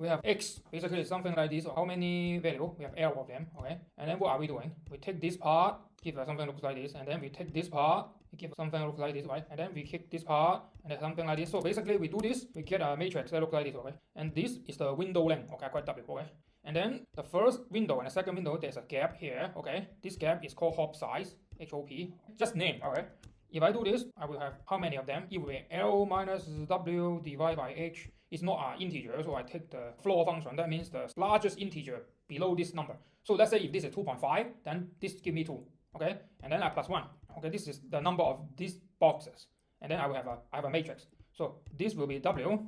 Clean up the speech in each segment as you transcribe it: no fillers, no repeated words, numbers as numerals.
we have x, basically something like this. So how many value? We have L of them, okay? And then what are we doing? We take this part, give something looks like this, and then we take this part, we give something looks like this, right? And then we kick this part, and then something like this. So basically we do this, we get a matrix that looks like this, okay? And this is the window length, okay, quite W, okay? And then the first window and the second window, there's a gap here, okay? This gap is called hop size, HOP, just name, okay? If I do this, I will have how many of them? It will be L minus W divided by H. It's not an integer, so I take the floor function. That means the largest integer below this number. So let's say if this is 2.5, then this give me 2, okay? And then I plus 1, okay? This is the number of these boxes. And then I will have a matrix. So this will be W.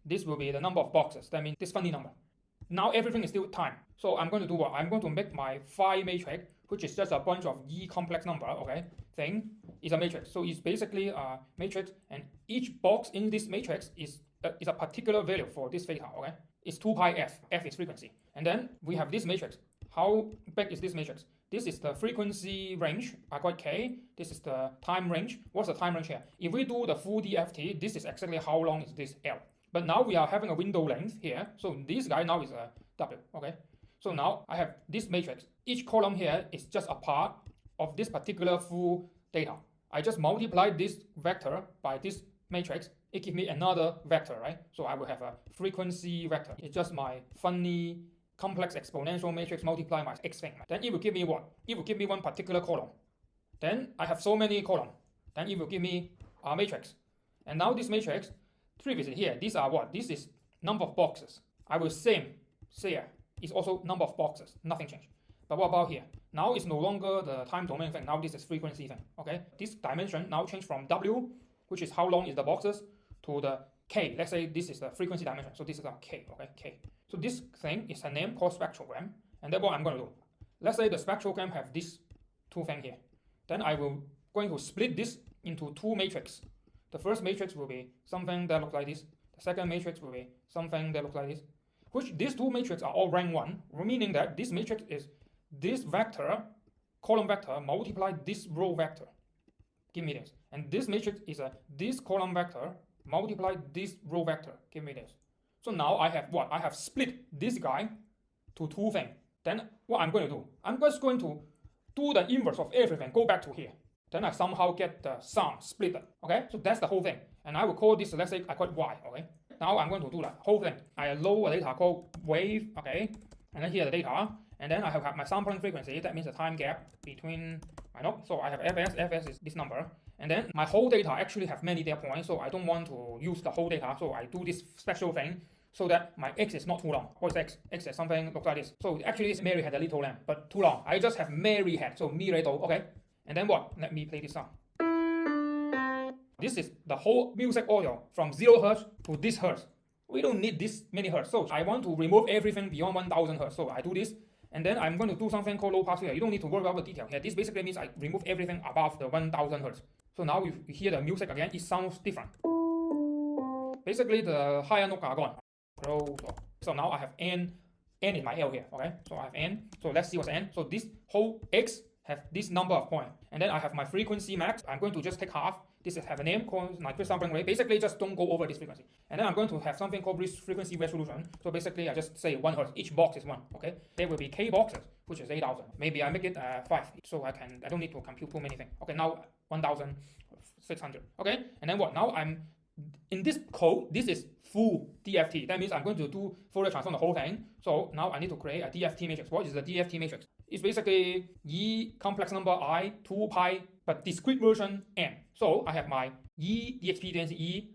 This will be the number of boxes. That means this funny number. Now everything is still time. So I'm going to do what? I'm going to make my phi matrix, which is just a bunch of E complex number, okay, thing, is a matrix. So it's basically a matrix, and each box in this matrix is a particular value for this theta, okay? It's 2 pi f. F is frequency. And then we have this matrix. How big is this matrix? This is the frequency range, I got K. This is the time range. What's the time range here? If we do the full DFT, this is exactly how long is this L. But now we are having a window length here. So this guy now is a W, okay? So now I have this matrix. Each column here is just a part of this particular full data. I just multiply this vector by this matrix. It gives me another vector, right? So I will have a frequency vector. It's just my funny complex exponential matrix multiply my x thing. Then it will give me what? It will give me one particular column. Then I have so many columns. Then it will give me a matrix. And now this matrix, previously here, these are what? This is number of boxes. I will say it's also number of boxes. Nothing changed. But what about here? Now it's no longer the time domain thing. Now this is frequency thing. Okay? This dimension now changed from W, which is how long is the boxes, to the K. Let's say this is the frequency dimension. So this is our K. Okay? K. So this thing is a name called spectrogram. And then what I'm going to do? Let's say the spectrogram have this two thing here. Then I will going to split this into two matrices. The first matrix will be something that looks like this. The second matrix will be something that looks like this. Which these two matrices are all rank 1, meaning that this matrix is this vector, column vector, multiply this row vector. Give me this. And this matrix is this column vector, multiply this row vector. Give me this. So now I have what? I have split this guy to two things. Then what I'm going to do? I'm just going to do the inverse of everything, go back to here. Then I somehow get the sum split. Okay? So that's the whole thing. And I will call this, let's say I call it Y. Okay? Now I'm going to do the whole thing. I load a data called wave, okay? And then here the data. And then I have my sampling frequency. That means the time gap between my node. So I have fs. Fs is this number. And then my whole data actually have many data points. So I don't want to use the whole data. So I do this special thing so that my x is not too long. What's x? X is something looks like this. So actually this Mary had a little lamb, but too long. I just have Mary had. So mi re do. Okay. And then what? Let me play this song. This is the whole music audio from 0 Hz to this Hz. We don't need this many Hz. So I want to remove everything beyond 1000 Hz. So I do this. And then I'm going to do something called low pass filter. You don't need to worry about the detail here. This basically means I remove everything above the 1000 Hz. So now you hear the music again, it sounds different. Basically the higher notes are gone. So now I have N. N is my L here. Okay. So I have N. So let's see what's N. So this whole X have this number of points. And then I have my frequency max. I'm going to just take half. This is have a name called Nyquist sampling rate. Basically, just don't go over this frequency. And then I'm going to have something called frequency resolution. So basically, I just say 1 Hz. Each box is 1. Okay. There will be K boxes, which is 8000. Maybe I make it 5, so I don't need to compute too many things. Okay. Now 1600. Okay. And then what? Now I'm in this code. This is full DFT. That means I'm going to do Fourier transform the whole thing. So now I need to create a DFT matrix. What is the DFT matrix? It's basically E complex number I 2 pi, but discrete version N. So I have my E DXP density E.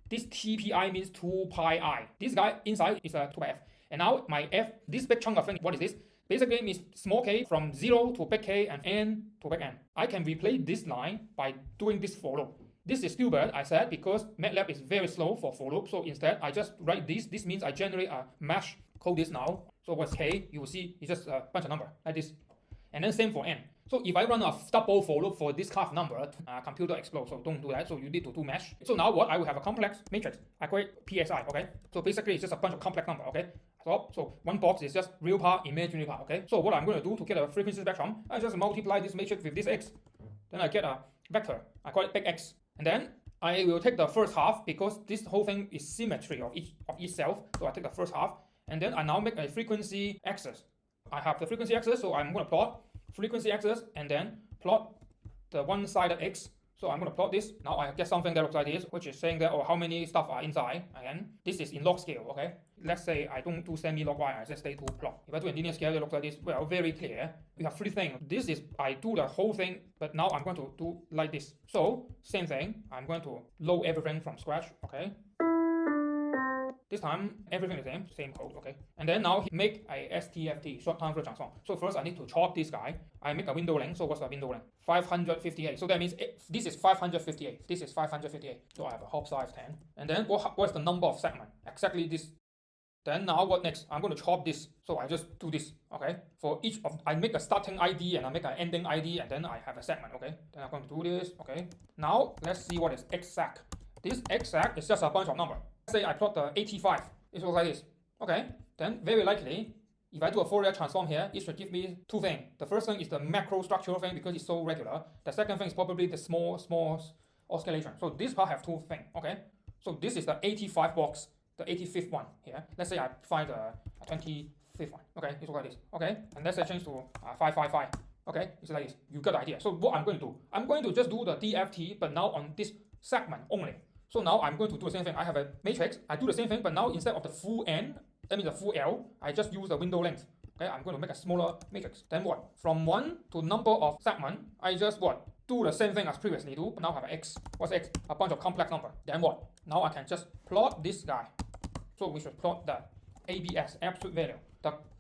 This TPI means 2 pi I. This guy inside is a 2 pi F. And now my F, this big chunk of thing, what is this? Basically means small k from 0 to big K and N to big N. I can replace this line by doing this for loop. This is stupid, I said, because MATLAB is very slow for loop. So instead, I just write this. This means I generate a mesh. Code this now. So what's K? You will see it's just a bunch of number like this. And then same for N. So if I run a double for loop for this kind of number, computer explodes. So don't do that. So you need to do mesh. So now what? I will have a complex matrix. I call it PSI. Okay. So basically it's just a bunch of complex number. Okay. So one box is just real part, imaginary part. Okay. So what I'm going to do to get a frequency spectrum, I just multiply this matrix with this X. Then I get a vector. I call it big X. And then I will take the first half because this whole thing is symmetry of each self. So I take the first half. And then I now make a frequency axis. I have the frequency axis, so I'm going to plot frequency axis and then plot the one-sided x. So I'm going to plot this. Now I get something that looks like this, which is saying that how many stuff are inside. Again, this is in log scale, okay? Let's say I don't do semi-log y, I just stay to plot. If I do in linear scale, it looks like this. Well, very clear. We have three things. This is, I do the whole thing, but now I'm going to do like this. So, same thing. I'm going to load everything from scratch, okay? This time, everything is the same code, okay? And then now make a STFT, short time Fourier transform. So first I need to chop this guy. I make a window length, so what's the window length? 558. So that means this is 558. This is 558. So I have a hop size 10. And then what's the number of segment? Exactly this. Then now what next? I'm going to chop this. So I just do this, okay? For each of, I make a starting ID and I make an ending ID and then I have a segment, okay? Then I'm going to do this, okay? Now let's see what is exact. This exact is just a bunch of numbers. Let's say I plot the 85, it looks like this. Okay, then very likely, if I do a Fourier transform here, it should give me two things. The first thing is the macro structural thing because it's so regular. The second thing is probably the small oscillation. So this part have two things, okay? So this is the 85 box, the 85th one here. Let's say I find the 25th one, okay? It looks like this, okay? And let's say change to 555, okay? It's like this. You got the idea. So what I'm going to do, I'm going to just do the DFT, but now on this segment only. So now I'm going to do the same thing. I have a matrix. I do the same thing, but now instead of the full N, that means the full L, I just use the window length. Okay, I'm going to make a smaller matrix. Then what? From 1 to number of segment, I just what? Do the same thing as previously do. Now I have an X. What's X? A bunch of complex number. Then what? Now I can just plot this guy. So we should plot the ABS, absolute value.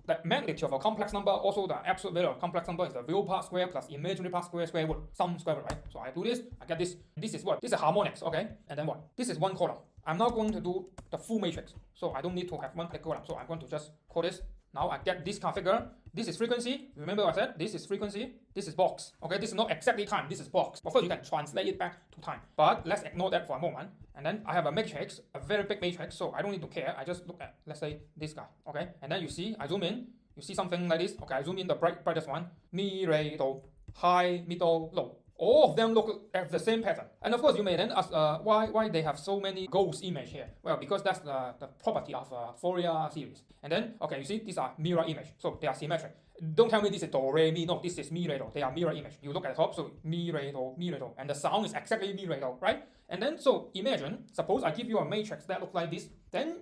The magnitude of a complex number, also the absolute value of complex number is the real part square plus imaginary part square root, sum square root, right? So I do this, I get this. This is what? This is harmonics, okay? And then what? This is one column. I'm now going to do the full matrix. So I don't need to have one column. So I'm going to just call this. Now I get this kind of figure. This is frequency. Remember what I said? This is frequency. This is box. Okay, this is not exactly time. This is box. Of course, you can translate it back to time. But let's ignore that for a moment. And then I have a matrix, a very big matrix. So I don't need to care. I just look at, let's say, this guy. Okay, and then you see, I zoom in. You see something like this. Okay, I zoom in the brightest one. Mi, re, do, high, middle, low. All of them look at the same pattern. And of course, you may then ask why they have so many ghost image here. Well, because that's the property of Fourier series. And then, okay, you see, these are mirror image. So they are symmetric. Don't tell me this is do, re, mi. No, this is mi, re, do. They are mirror image. You look at the top, so mi, re, do, mi, re, do. And the sound is exactly mi, re, do, right? And then, so imagine, suppose I give you a matrix that looks like this. Then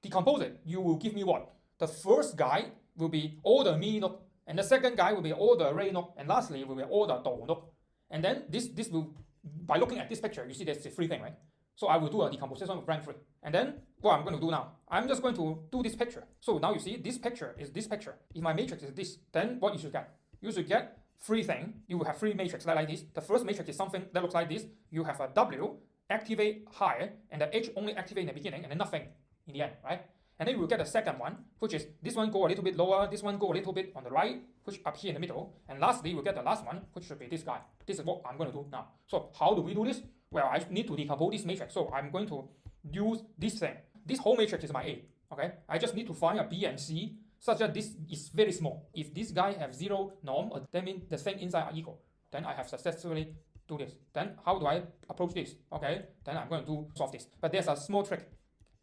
decompose it. You will give me what? The first guy will be all the mi note. And the second guy will be all the re note. And lastly, will be all the do note. And then this will, by looking at this picture, you see there's a free thing, right? So I will do a decomposition of rank 3. And then what I'm going to do now, I'm just going to do this picture. So now you see this picture is this picture. If my matrix is this, then what you should get? You should get three things. You will have three matrices like this. The first matrix is something that looks like this. You have a W activate higher and the H only activate in the beginning and then nothing in the end, right? And then you will get the second one, which is this one go a little bit lower, this one go a little bit on the right, which up here in the middle. And lastly, we'll get the last one, which should be this guy. This is what I'm going to do now. So how do we do this? Well, I need to decompose this matrix. So I'm going to use this thing. This whole matrix is my A. Okay? I just need to find a B and C such that this is very small. If this guy have 0 norm, that means the thing inside are equal. Then I have successfully do this. Then how do I approach this? Okay? Then I'm going to solve this. But there's a small trick.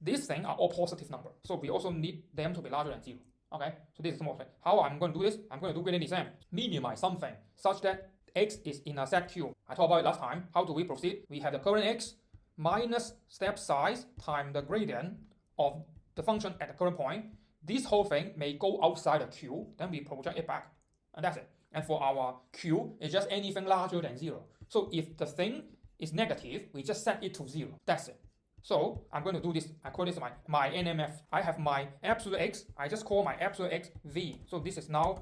These things are all positive numbers, so we also need them to be larger than 0. Okay, so this is small thing. How I'm going to do this? I'm going to do gradient descent. Minimize something such that x is in a set Q. I talked about it last time. How do we proceed? We have the current x minus step size times the gradient of the function at the current point. This whole thing may go outside the Q, then we project it back, and that's it. And for our Q, it's just anything larger than 0. So if the thing is negative, we just set it to 0. That's it. So I'm going to do this. I call this my NMF. I have my absolute x. I just call my absolute x V. So this is now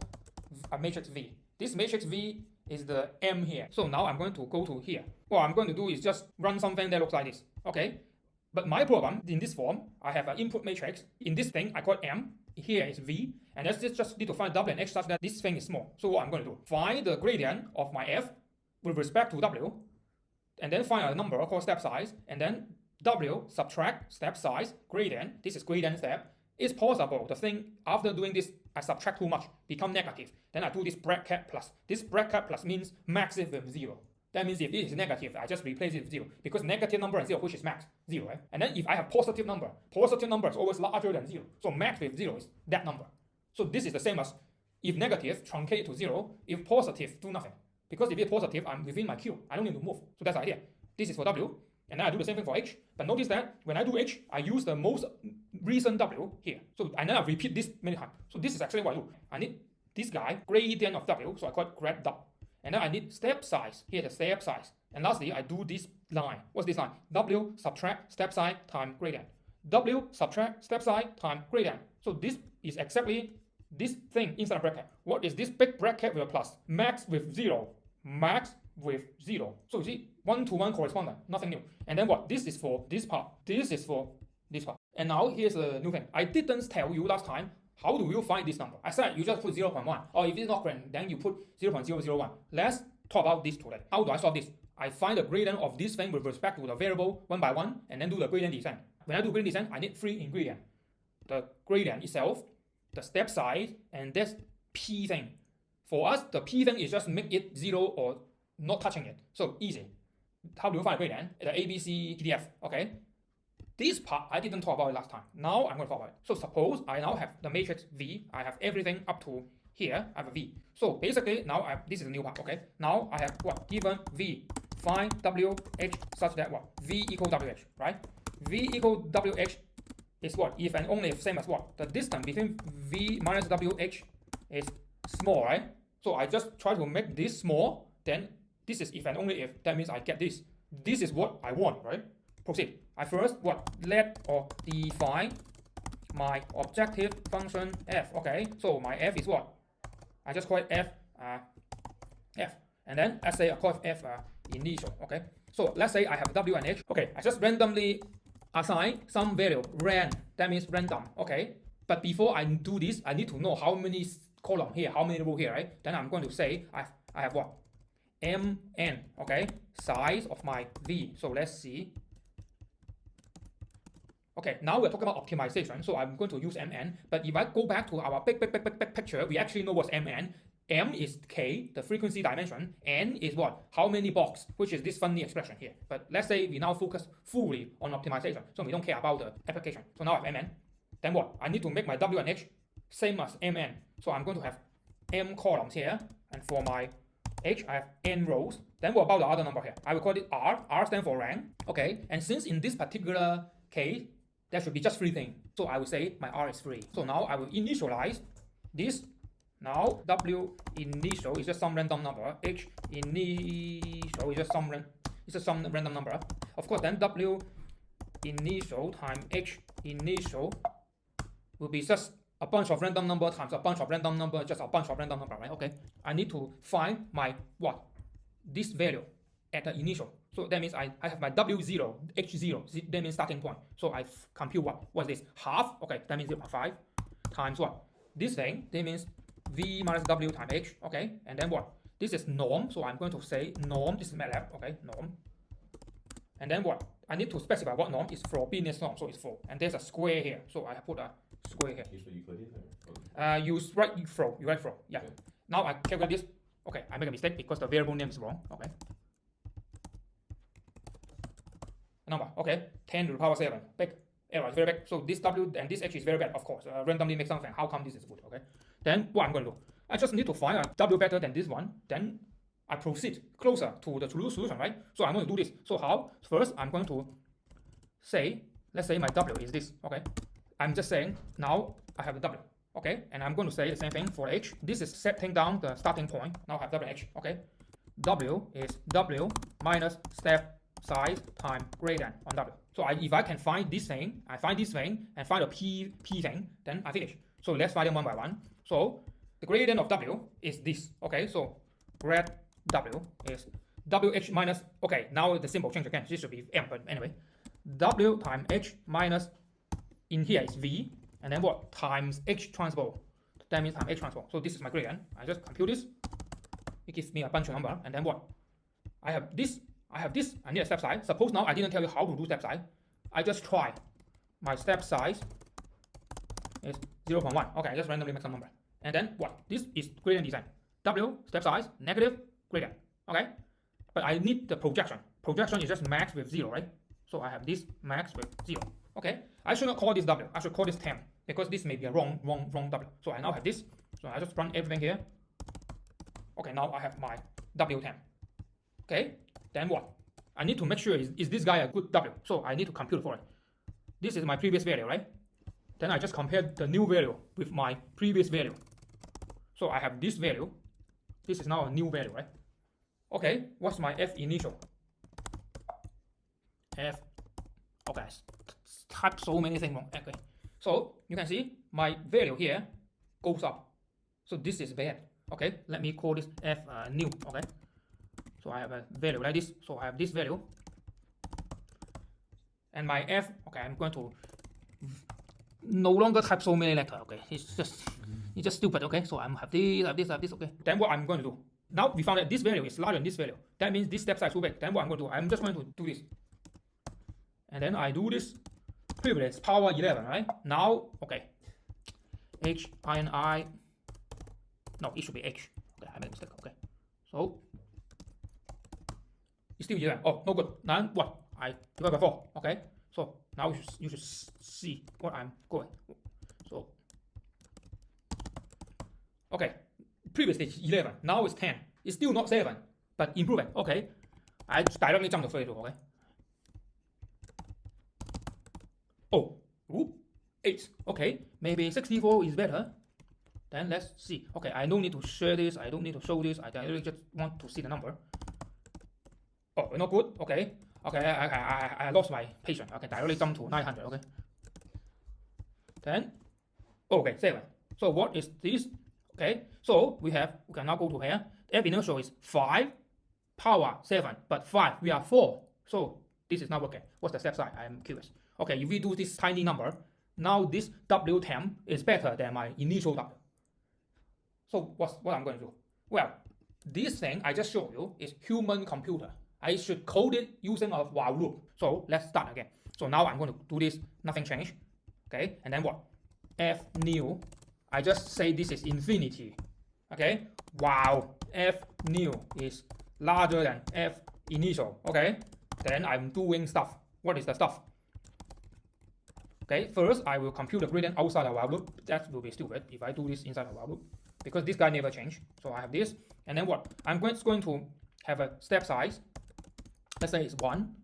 a matrix V. This matrix V is the M here. So now I'm going to go to here. What I'm going to do is just run something that looks like this. Okay. But my problem in this form, I have an input matrix. In this thing, I call it M. Here is V. And let's just need to find W and X such that this thing is small. So what I'm going to do, find the gradient of my F with respect to W. And then find a number called step size. And then W subtract step size gradient. This is gradient step. It's possible the thing after doing this I subtract too much become negative. Then I do this bracket plus. This bracket plus means max it with 0. That means if it is negative, I just replace it with 0 because negative number and 0, which is max, 0, right? And then if I have positive number is always larger than 0. So max with 0 is that number. So this is the same as if negative, truncate to 0. If positive, do nothing. Because if it's positive, I'm within my queue. I don't need to move. So that's the idea. This is for W. And then I do the same thing for H. But notice that when I do H, I use the most recent W here. So and then I repeat this many times. So this is actually what I do. I need this guy, gradient of W. So I call it grad W. And then I need step size. Here the step size. And lastly, I do this line. What's this line? W subtract step size times gradient. W subtract step size times gradient. So this is exactly this thing inside a bracket. What is this big bracket with a plus? Max with 0. Max with 0. So you see, 1-to-1 correspondence, nothing new. And then what? This is for this part. This is for this part. And now here's a new thing. I didn't tell you last time. How do you find this number? I said you just put 0.1. Or if it's not grand, then you put 0.001. Let's talk about this today. How do I solve this? I find the gradient of this thing with respect to the variable one by one, and then do the gradient descent. When I do gradient descent, I need 3 ingredients. The gradient itself, the step size, and this p thing. For us, the p thing is just make it 0 or not touching it. So easy. How do you find a gradient? The ABC PDF. Okay. This part I didn't talk about it last time. Now I'm going to talk about it. So suppose I now have the matrix V. I have everything up to here. I have a V. So basically now this is a new part. Okay. Now I have what? Given V. Find WH such that what? V equal WH. Right? V equal WH is what? If and only if same as what? The distance between V minus WH is small, right? So I just try to make this small. Then this is if and only if. That means I get this. This is what I want, right? Proceed. I first what? Let or define my objective function f. Okay, so my f is what? I just call it f f. And then let's say I call it f initial. Okay, so let's say I have w and h. Okay, I just randomly assign some value ran. That means random. Okay, but before I do this, I need to know how many column here, how many row here, right? Then I'm going to say I have what? Mn. Okay, size of my v. So let's see. Okay, now we're talking about optimization, so I'm going to use Mn. But if I go back to our big picture, we actually know what's Mn. M is k, the frequency dimension. N is what? How many box, which is this funny expression here. But let's say we now focus fully on optimization, so we don't care about the application. So now I have Mn. Then what? I need to make my W and H same as Mn. So I'm going to have M columns here, and for my H, I have N rows. Then what about the other number here? I will call it R. R stands for rank. Okay, and since in this particular case, there should be just 3 things. So I will say my R is 3. So now I will initialize this. Now W initial is just some random number. H initial is just some random number. Of course, then W initial times H initial will be just a bunch of random number times a bunch of random number, just a bunch of random number, right? Okay. I need to find my what? This value at the initial. So that means I have my W0, H0, that means starting point. So I compute what? What's this? Half, okay, that means 0.5 times what? This thing, that means V minus W times H, okay, and then what? This is norm, so I'm going to say norm, this is MATLAB, okay, norm. And then what? I need to specify what norm is Frobenius norm, so it's 4. And there's a square here, so I put a square here. You write fro, yeah. Okay. Now I calculate this. Okay, I make a mistake because the variable name is wrong, okay. Number, okay, 10 to the power 7, big error, very big. So this W and this H is very bad, of course. Randomly make something. How come this is good? Okay. Then what I'm going to do? I just need to find a W better than this one. Then I proceed closer to the solution, right? So I'm going to do this. So how? First, I'm going to say, let's say my W is this. Okay. I'm just saying now I have a W. Okay. And I'm going to say the same thing for H. This is setting down the starting point. Now I have W and H. Okay. W is W minus step size times gradient on W. So if I can find this thing, I find this thing and find a P thing, then I finish. So let's find them one by one. So the gradient of W is this. Okay, so grad W is WH minus, okay, now the symbol change again. This should be M, but anyway. W times H minus, in here is V, and then what? Times H transpose. That means times H transpose. So this is my gradient. I just compute this. It gives me a bunch of number, and then what? I have this. I need a step size. Suppose now I didn't tell you how to do step size. I just try. My step size is 0.1. Okay, I just randomly make some number. And then what? This is gradient design. W, step size, negative, gradient. Okay? but I need the projection. Projection is just max with 0, right? So I have this max with 0. Okay, I should not call this W. I should call this temp because this may be a wrong W. So I now have this. So I just run everything here. Okay, now I have my W temp. Okay, then what? I need to make sure is this guy a good W. So I need to compute for it. This is my previous value, right? Then I just compare the new value with my previous value. So I have this value. This is now a new value, right? Okay, what's my F initial? F. Okay, type so many things wrong. Okay, so you can see my value here goes up. So this is bad. Okay, let me call this F new. Okay, so I have a value like this. So I have this value, and my F. Okay, I'm going to no longer type so many letters. Okay, it's just stupid. Okay, so I'm have this. Okay, then what I'm going to do? Now we found that this value is larger than this value. That means this step size is too big. Then what I'm going to do? I'm just going to do this, and then I do this privilege power 11. Right now, okay, H I N I. No, it should be H. Okay, I made a mistake. Okay, so it's still 11. Oh, no good. Now what? I divide by 4. Okay, so now you should see what I'm going. So okay, previously it's 11. Now it's 10. It's still not 7, but improving. Okay, I directly jump to 32. Okay. Oh, 8. Okay, maybe 64 is better. Then let's see. Okay, I don't need to share this. I don't need to show this. I really just want to see the number. Oh, not good. Okay. Okay, I lost my patience. Okay, directly jump to 900. Okay. Then, okay, 7. So what is this? Okay, so we can now go to here. F initial is 5 power 7, but 5 we are 4. So this is not working. What's the step size? I'm curious. Okay, if we do this tiny number, now this W temp is better than my initial W. So what I'm going to do? Well, this thing I just showed you is human computer. I should code it using a while loop. So let's start again. So now I'm going to do this, nothing changed. Okay, and then what? F new. I just say this is infinity. Okay, wow. F new is larger than F initial. Okay, then I'm doing stuff. What is the stuff? Okay, first I will compute the gradient outside the while loop. That will be stupid if I do this inside the while loop, because this guy never changed. So I have this, and then what? I'm going to have a step size. Let's say it's 1,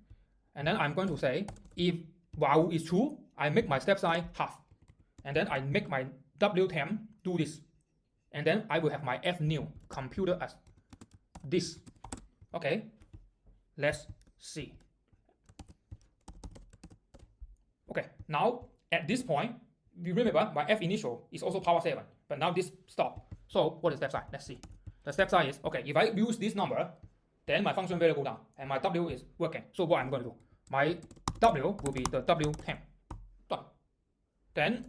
and then I'm going to say if while is true, I make my step size half, and then I make my W temp do this, and then I will have my F new computed as this. Okay, let's see. Okay, now at this point, we remember my F initial is also power 7, but now this stop. So what is step size? Let's see. The step size is, okay, if I use this number, then my function value go down, and my W is working. So what I'm going to do? My W will be the W temp. Done. Then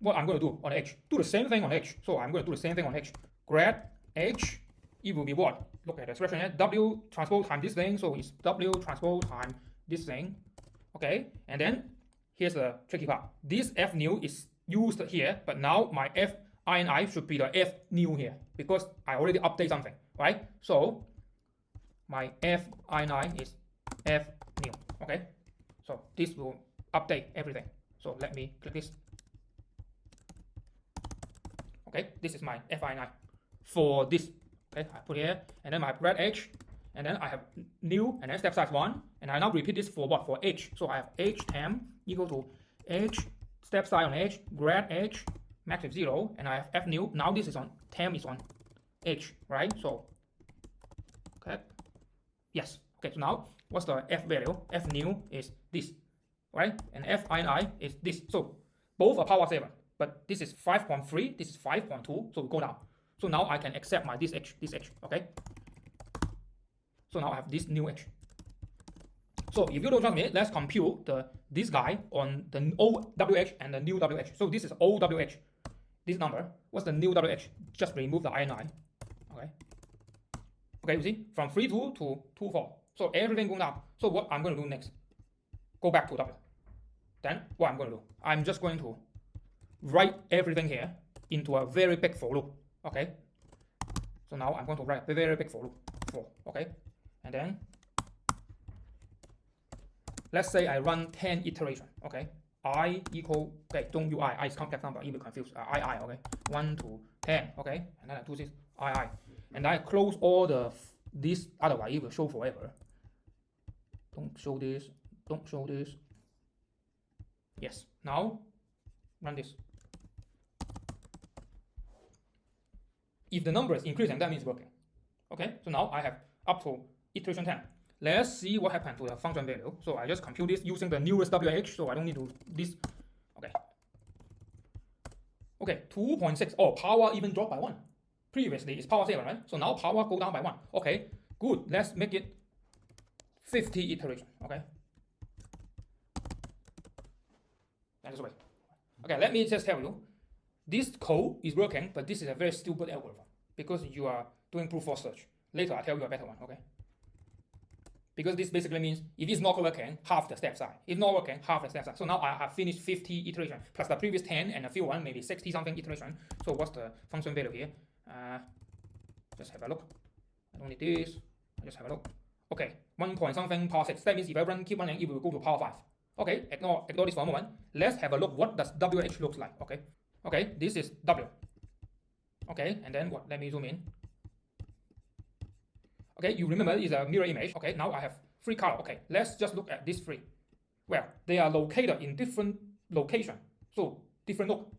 what I'm going to do on H? Do the same thing on H. So I'm going to do the same thing on H. Grad H, it will be what? Look at the expression here. W transpose times this thing, so it's W transpose times this thing. Okay, and then here's the tricky part. This F new is used here, but now my F INI should be the F new here because I already update something, right? So my F INI is F new. Okay, so this will update everything. So let me click this. Okay, this is my F INI for this. Okay, I put here, and then my grad H, and then I have new, and then step size 1, and I now repeat this for what? For H. So I have H temp equal to H step size on H, grad H, max is 0, and I have F new. Now this is on temp is on H, right? So okay, yes. Okay, so now what's the F value? F new is this, right? And F INI is this. So both are power 7, but this is 5.3, this is 5.2, so we go down. So now I can accept my this H, okay? So now I have this new H. So if you don't trust me, let's compute this guy on the old WH and the new WH. So this is old WH. This number, what's the new WH? Just remove the INI. Okay. Okay, you see? From 3.2 to 2.4. So everything going down. So what I'm going to do next? Go back to W. Then what I'm going to do? I'm just going to write everything here into a very big for loop. Okay. So now I'm going to write a very big for loop. Okay. and then let's say I run 10 iterations, okay? I equal, okay, don't use I is complex number, you will confuse, I, okay? 1 to 10, okay? And then I do this, I. And I close all this, otherwise it will show forever. Don't show this, don't show this. Yes, now run this. If the number is increasing, that means working. Okay, so now I have up to iteration 10. Let's see what happened to the function value. So I just compute this using the newest WH, so I don't need to this. Okay. Okay, 2.6. Oh, power even dropped by 1. Previously it's power 7, right? So now power go down by 1. Okay, good. Let's make it 50 iterations. Okay. And just wait. Okay, let me just tell you. This code is working, but this is a very stupid algorithm because you are doing brute force search. Later I'll tell you a better one, okay? Because this basically means if it's not working, half the step size. If not working, half the step size. So now I have finished 50 iterations plus the previous 10 and a few one, maybe 60 something iteration. So what's the function value here? Just have a look. I don't need this. I just have a look. Okay, 1 point something power 6. That means if I keep running, it will go to power 5. Okay, ignore this for a moment. Let's have a look. What does WH looks like? Okay. Okay, this is W. Okay, and then what? Let me zoom in. Okay, you remember it's a mirror image. Okay, now I have 3 colors. Okay, let's just look at these 3. Well, they are located in different locations. So, different look.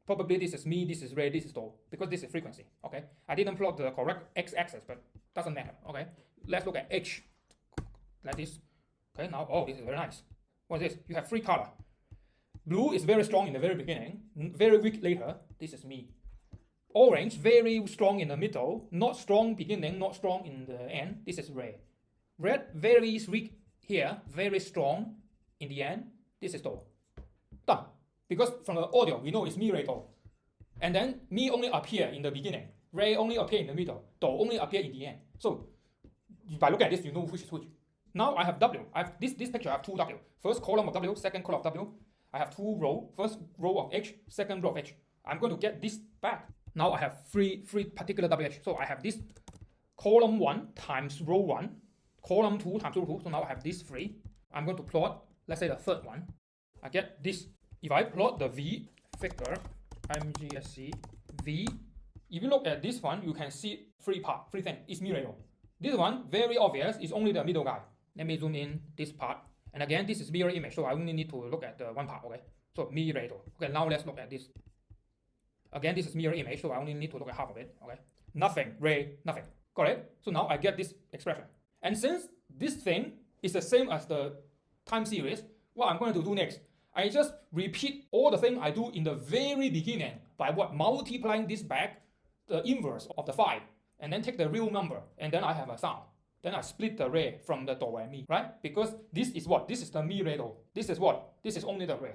Probably this is me, this is red, this is low, because this is frequency. Okay, I didn't plot the correct x-axis, but doesn't matter. Okay, let's look at H. Like this. Okay, now, oh, this is very nice. What is this? You have 3 colors. Blue is very strong in the very beginning, very weak later. This is me. Orange, very strong in the middle, not strong beginning, not strong in the end. This is red. Red, very weak here, very strong in the end. This is Do. Done. Because from the audio, we know it's mi, re, do. And then mi only appear in the beginning. Re only appear in the middle. Do only appear in the end. So by looking at this, you know which is which. Now I have W. I have this picture. I have 2 W. First column of W, second column of W. I have 2 rows. First row of H, second row of H. I'm going to get this back. Now I have three particular WH. So I have this column 1 times row 1, column 2 times row 2. So now I have these 3. I'm going to plot, let's say the third one. I get this. If I plot the V figure, MGSC V, if you look at this one, you can see 3 things. It's mirror. This one, very obvious, is only the middle guy. Let me zoom in this part. And again, this is mirror image, so I only need to look at the one part, okay? So mirror. Okay, now let's look at this. Again, this is mirror image, so I only need to look at half of it, okay? Nothing, ray, nothing. Got it? So now I get this expression. And since this thing is the same as the time series, what I'm going to do next, I just repeat all the things I do in the very beginning by what? Multiplying this back, the inverse of the 5, and then take the real number, and then I have a sound. Then I split the re from the do and mi, right? Because this is what? This is the mi, re, do. This is what? This is only the re.